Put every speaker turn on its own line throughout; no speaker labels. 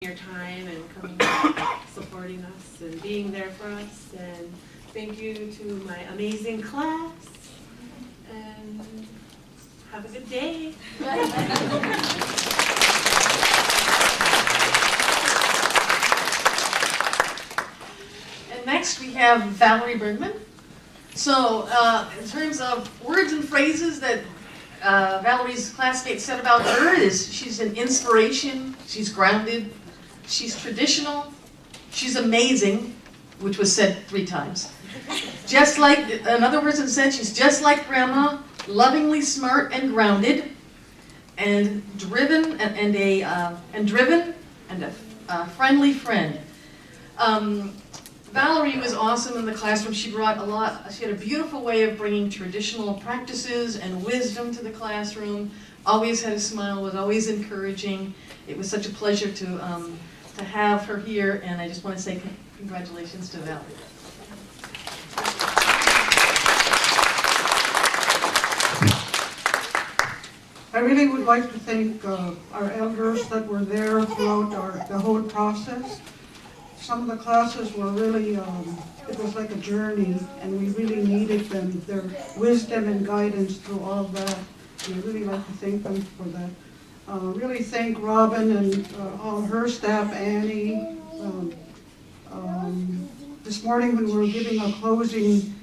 your time and coming supporting us and being there for us. And thank you to my amazing class. And have a good day.
And next we have Valerie Bergman. So in terms of words and phrases that Valerie's classmates said about her is she's an inspiration, she's grounded, she's traditional, she's amazing, which was said 3 times. Just like, in other words, it said she's just like Grandma, lovingly smart and grounded, and driven and a friendly friend. Valerie was awesome in the classroom. She brought she had a beautiful way of bringing traditional practices and wisdom to the classroom. Always had a smile, was always encouraging. It was such a pleasure to have her here, and I just want to say congratulations to Valerie.
I really would like to thank our elders that were there throughout the whole process. Some of the classes were really, it was like a journey, and we really needed them, their wisdom and guidance through all of that. And I really like to thank them for that. Really thank Robin and all her staff, Annie. This morning when we were giving a closing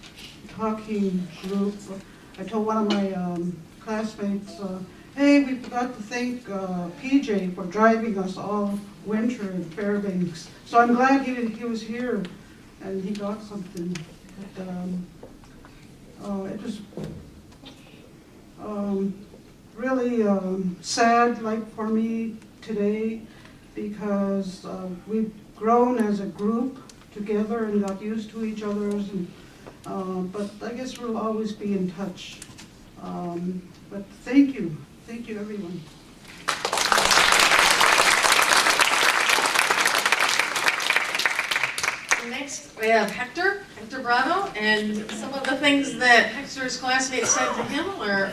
talking group, I told one of my classmates, hey, we forgot to thank PJ for driving us all winter in Fairbanks. So I'm glad he was here and he got something. But, it was really sad, like for me today, because we've grown as a group together and got used to each other's. And, but I guess we'll always be in touch. But thank you everyone.
Next, we have Hector Bravo, and some of the things that Hector's classmates said to him were,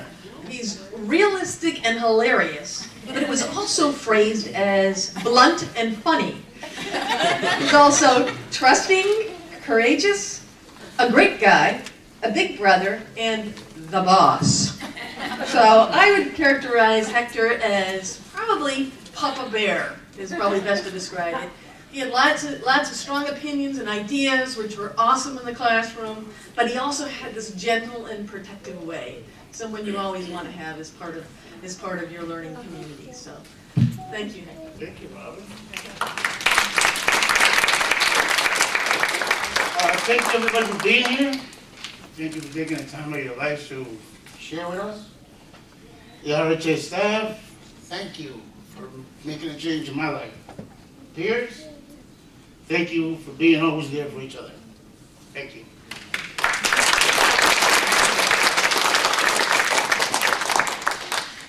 he's realistic and hilarious, but it was also phrased as blunt and funny. He's also trusting, courageous, a great guy, a big brother, and the boss. So I would characterize Hector as probably Papa Bear, is probably best to describe it. He had lots of strong opinions and ideas, which were awesome in the classroom, but he also had this gentle and protective way, someone you always want to have as part of your learning community. So, thank you, Hector.
Thank you, Robin. Thank you, everybody, for being here. Thank you for taking the time of your life to share with us. The RHA staff, thank you for making a change in my life. Peers, thank you for being always there for each other. Thank you.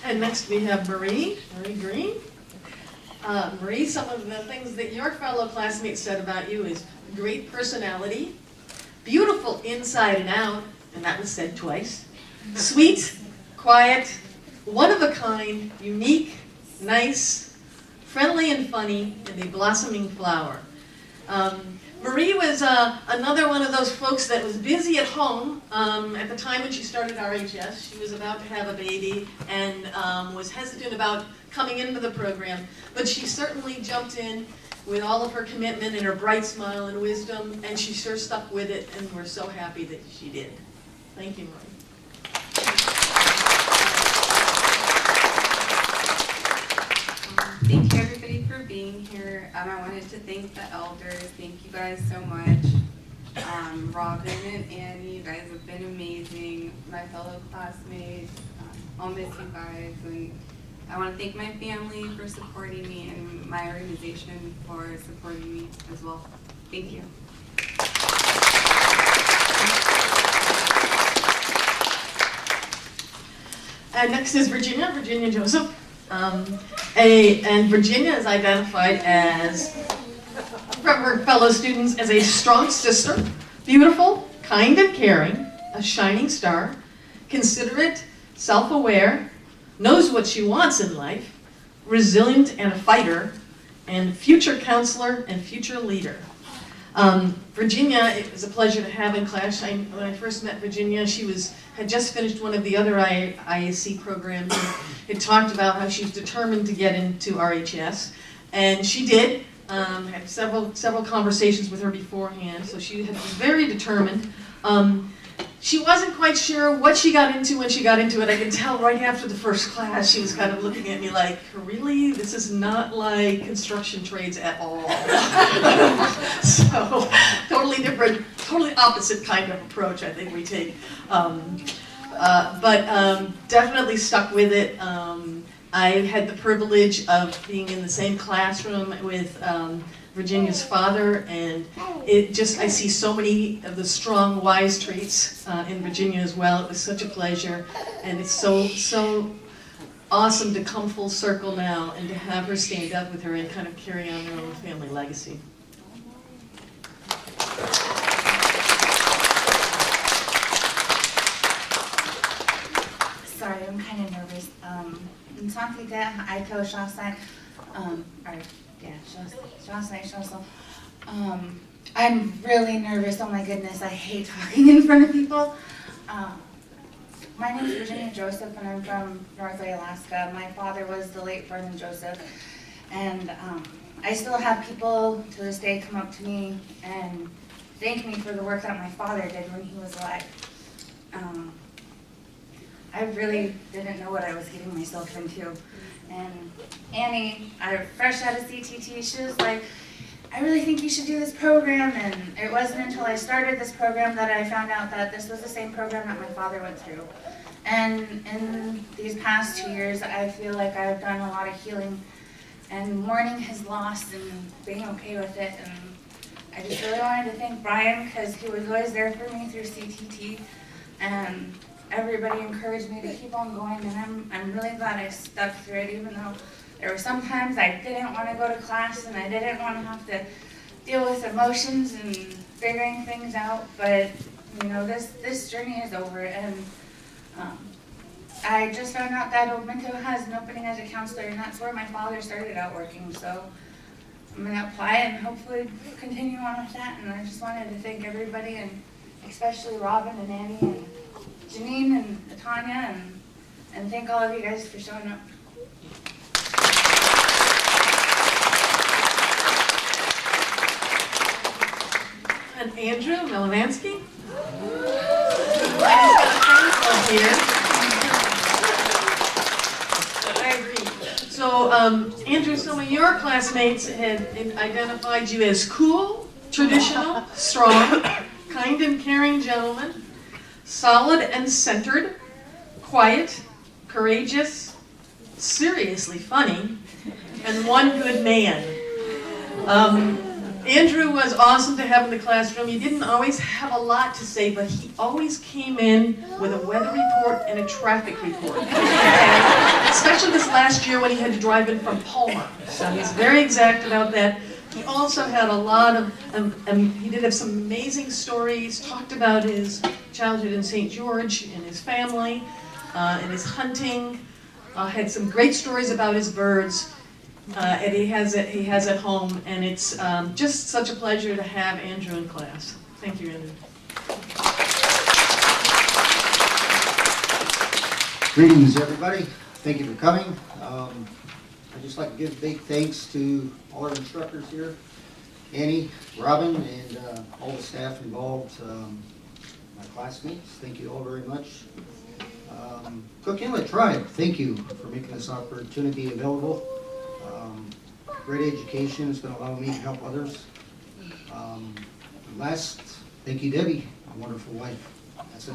And next we have Marie Green. Marie, some of the things that your fellow classmates said about you is great personality, beautiful inside and out, and that was said twice, sweet, quiet, one of a kind, unique, nice, friendly and funny, and a blossoming flower. Marie was another one of those folks that was busy at home at the time when she started RHS. She was about to have a baby and was hesitant about coming into the program, but she certainly jumped in with all of her commitment and her bright smile and wisdom, and she sure stuck with it, and we're so happy that she did. Thank you, Marie.
Thank you everybody for being here. I wanted to thank the elders. Thank you guys so much. Robin and Annie, you guys have been amazing. My fellow classmates, I'll miss you guys. And I want to thank my family for supporting me and my organization for supporting me as well. Thank you.
And next is Virginia Joseph. And Virginia is identified as, from her fellow students, as a strong sister, beautiful, kind and caring, a shining star, considerate, self-aware, knows what she wants in life, resilient and a fighter, and future counselor and future leader. Virginia, it was a pleasure to have in class. When I first met Virginia, she had just finished one of the other IAC programs and had talked about how she's determined to get into RHS, and she did. Had several conversations with her beforehand, so she was very determined. She wasn't quite sure what she got into when she got into it. I could tell right after the first class, she was kind of looking at me like, really? This is not like construction trades at all. So, totally different, totally opposite kind of approach I think we take. But definitely stuck with it. I had the privilege of being in the same classroom with Virginia's father, and I see so many of the strong, wise traits in Virginia as well. It was such a pleasure, and it's so awesome to come full circle now and to have her stand up with her and kind of carry on her own family legacy.
Sorry, I'm kind of nervous. I'm really nervous. Oh my goodness, I hate talking in front of people. My name is Virginia Joseph, and I'm from Northway, Alaska. My father was the late Vernon Joseph, and I still have people to this day come up to me and thank me for the work that my father did when he was alive. I really didn't know what I was getting myself into. And Annie, fresh out of CTT, she was like, I really think you should do this program. And it wasn't until I started this program that I found out that this was the same program that my father went through. And in these past 2 years, I feel like I've done a lot of healing and mourning his loss and being okay with it. And I just really wanted to thank Brian, because he was always there for me through CTT. And everybody encouraged me to keep on going, and I'm really glad I stuck through it, even though there were some times I didn't want to go to class and I didn't want to have to deal with emotions and figuring things out. But you know, this journey is over, and I just found out that Old Minto has an opening as a counselor, and that's where my father started out working. So I'm going to apply and hopefully continue on with that. And I just wanted to thank everybody, and especially Robin and Annie and Janine and Tanya, and thank all of you guys for showing up.
And Andrew Melovansky. I just got a friend here. I agree. So, Andrew, some of your classmates had identified you as cool, traditional, strong, kind and caring gentleman, solid and centered, quiet, courageous, seriously funny, and one good man. Andrew was awesome to have in the classroom. He didn't always have a lot to say, but he always came in with a weather report and a traffic report. Especially this last year when he had to drive in from Palmer. So he's very exact about that. He also had a lot of, he did have some amazing stories, talked about his childhood in St. George and his family, and his hunting, had some great stories about his birds, and he has at home, and it's just such a pleasure to have Andrew in class. Thank you, Andrew.
Greetings, everybody. Thank you for coming. I'd just like to give big thanks to all our instructors here, Annie, Robin, and all the staff involved, my classmates. Thank you all very much. Cook Inlet Tribe, thank you for making this opportunity available. Great education is going to allow me to help others. Last, thank you, Debbie, a wonderful wife. That's it.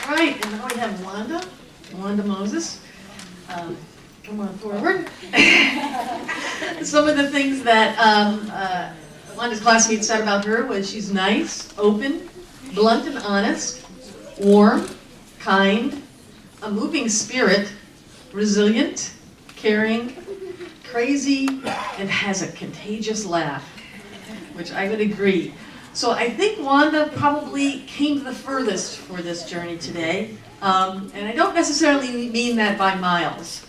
All right, and now we have Wanda Moses. Come on forward. Some of the things that Wanda's classmates said about her was she's nice, open, blunt and honest, warm, kind, a moving spirit, resilient, caring, crazy, and has a contagious laugh, which I would agree. So I think Wanda probably came the furthest for this journey today. And I don't necessarily mean that by miles.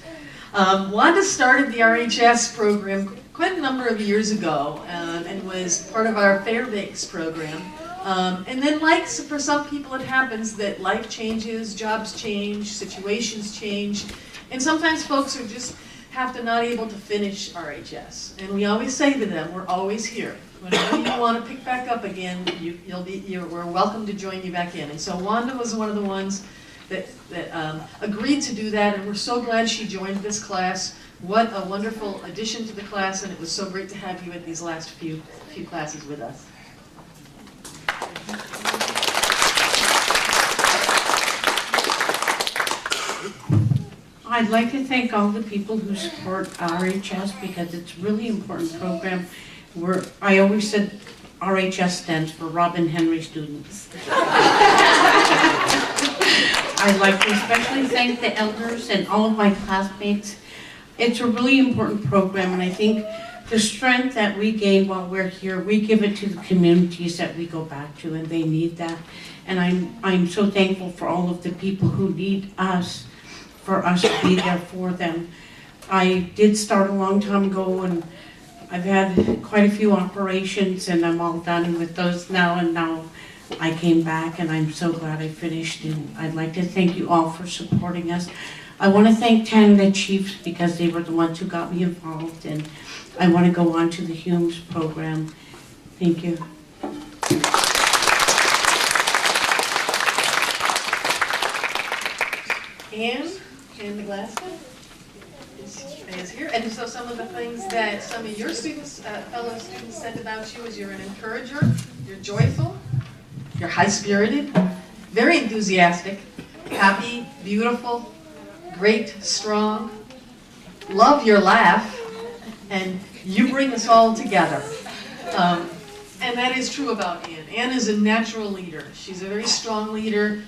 Wanda started the RHS program quite a number of years ago and was part of our Fairbanks program. And then like for some people it happens that life changes, jobs change, situations change, and sometimes folks are just have to not able to finish RHS. And we always say to them, we're always here. Whenever you want to pick back up again, we're welcome to join you back in. And so Wanda was one of the ones that agreed to do that, and we're so glad she joined this class. What a wonderful addition to the class, and it was so great to have you at these last few classes with us.
I'd like to thank all the people who support RHS because it's a really important program. I always said RHS stands for Robin Henry Students. I'd like to especially thank the elders and all of my classmates. It's a really important program, and I think the strength that we gain while we're here, we give it to the communities that we go back to, and they need that. And I'm so thankful for all of the people who need us, for us to be there for them. I did start a long time ago, and I've had quite a few operations, and I'm all done with those now, and now I came back, and I'm so glad I finished, and I'd like to thank you all for supporting us. I want to thank Canada Chiefs because they were the ones who got me involved, and I want to go on to the Humes program. Thank you.
Anne the Glasgow is here, and so some of the things that some of your students, fellow students said about you is you're an encourager, you're joyful, you're high-spirited, very enthusiastic, happy, beautiful, great, strong, love your laugh, and you bring us all together. And that is true about Anne. Anne is a natural leader. She's a very strong leader.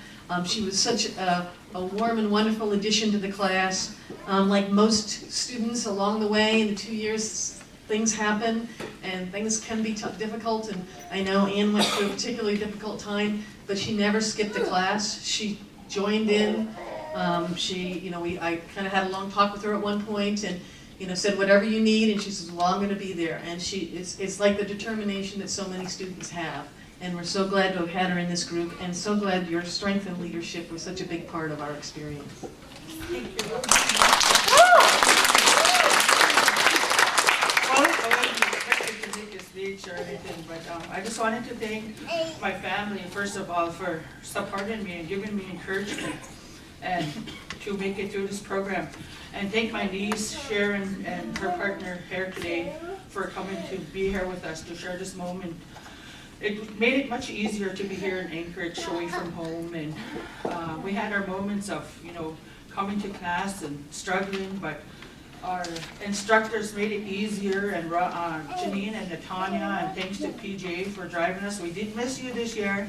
She was such a warm and wonderful addition to the class. Like most students along the way in the 2 years, things happen and things can be difficult. And I know Anne went through a particularly difficult time, but she never skipped a class. She joined in. I kind of had a long talk with her at one point, and said whatever you need, and she says, well, I'm going to be there. And it's like the determination that so many students have. And we're so glad to have had her in this group, and so glad your strength and leadership was such a big part of our experience.
Well, I wasn't expecting to make a speech or anything, but I just wanted to thank my family, first of all, for supporting me and giving me encouragement and to make it through this program. And thank my niece, Sharon, and her partner here today for coming to be here with us to share this moment. It made it much easier to be here in Anchorage, away from home, and we had our moments of, coming to class and struggling, but our instructors made it easier, and Janine and Natanya, and thanks to PJ for driving us. We did miss you this year.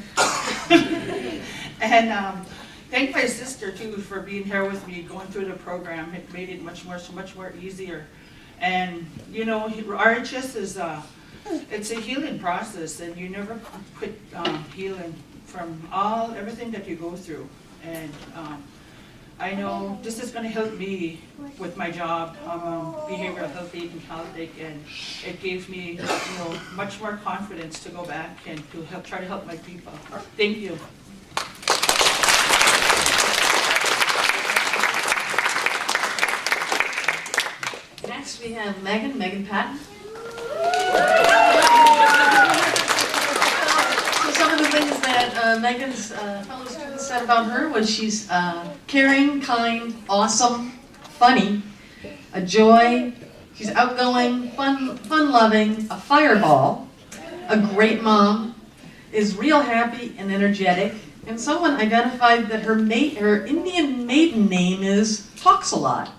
And thank my sister too for being here with me, going through the program. It made it so much more easier. And RHS is it's a healing process, and you never quit healing from everything that you go through. And I know this is going to help me with my job. I'm a behavioral health aide in Caltech, and it gave me, much more confidence to go back and to try to help my people. Thank you.
Next we have Megan Patton. So some of the things that Megan's fellow students said about her was she's caring, kind, awesome, funny, a joy, she's outgoing, fun-loving, a fireball, a great mom, is real happy and energetic, and someone identified that her Indian maiden name is Talks a Lot.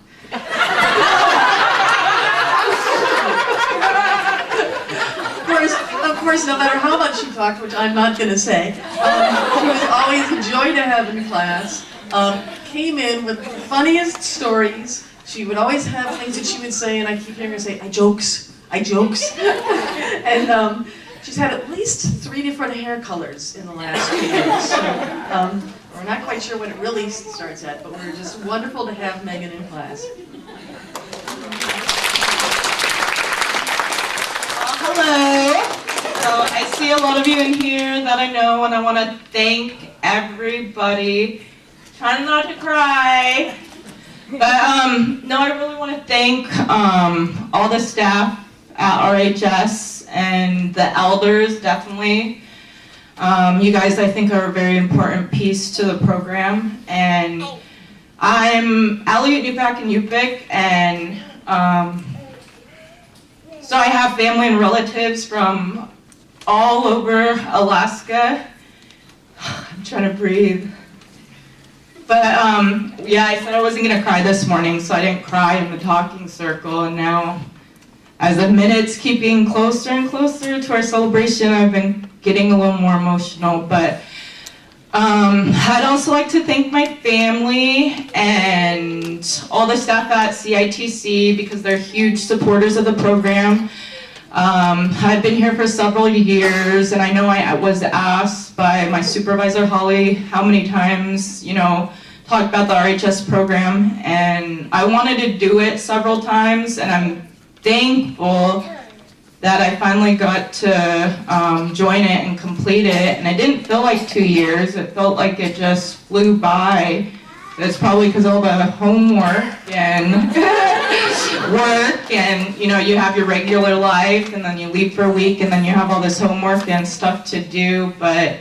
Of course, no matter how much she talked, which I'm not going to say, she was always a joy to have in class, came in with the funniest stories. She would always have things that she would say, and I keep hearing her say, I jokes. And she's had at least 3 different hair colors in the last few years. So, We're not quite sure when it really starts at, but we're just wonderful to have Megan in class.
Hello. So I see a lot of you in here that I know, and I want to thank everybody. Trying not to cry. But no, I really want to thank all the staff at RHS and the elders, definitely. You guys, I think, are a very important piece to the program. And I'm Allie Newback in Yupik, and so I have family and relatives from all over Alaska. I'm trying to breathe. But yeah, I said I wasn't gonna cry this morning, so I didn't cry in the talking circle. And now, as the minutes keep getting closer and closer to our celebration, I've been getting a little more emotional. But I'd also like to thank my family and all the staff at CITC because they're huge supporters of the program. I've been here for several years, and I know I was asked by my supervisor, Holly, how many times, talk about the RHS program, and I wanted to do it several times, and I'm thankful that I finally got to join it and complete it, and it didn't feel like 2 years, it felt like it just flew by. It's probably because of all the homework and work, and you have your regular life, and then you leave for a week, and then you have all this homework and stuff to do. But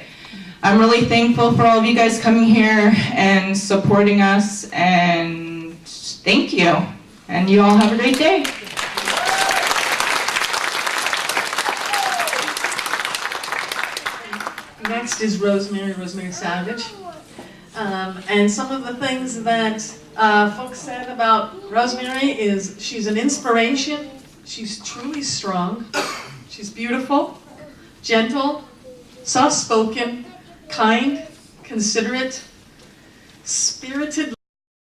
I'm really thankful for all of you guys coming here and supporting us, and thank you. And you all have a great day.
Next is Rosemary Savage. And some of the things that folks said about Rosemary is she's an inspiration, she's truly strong, she's beautiful, gentle, soft-spoken, kind, considerate, spirited,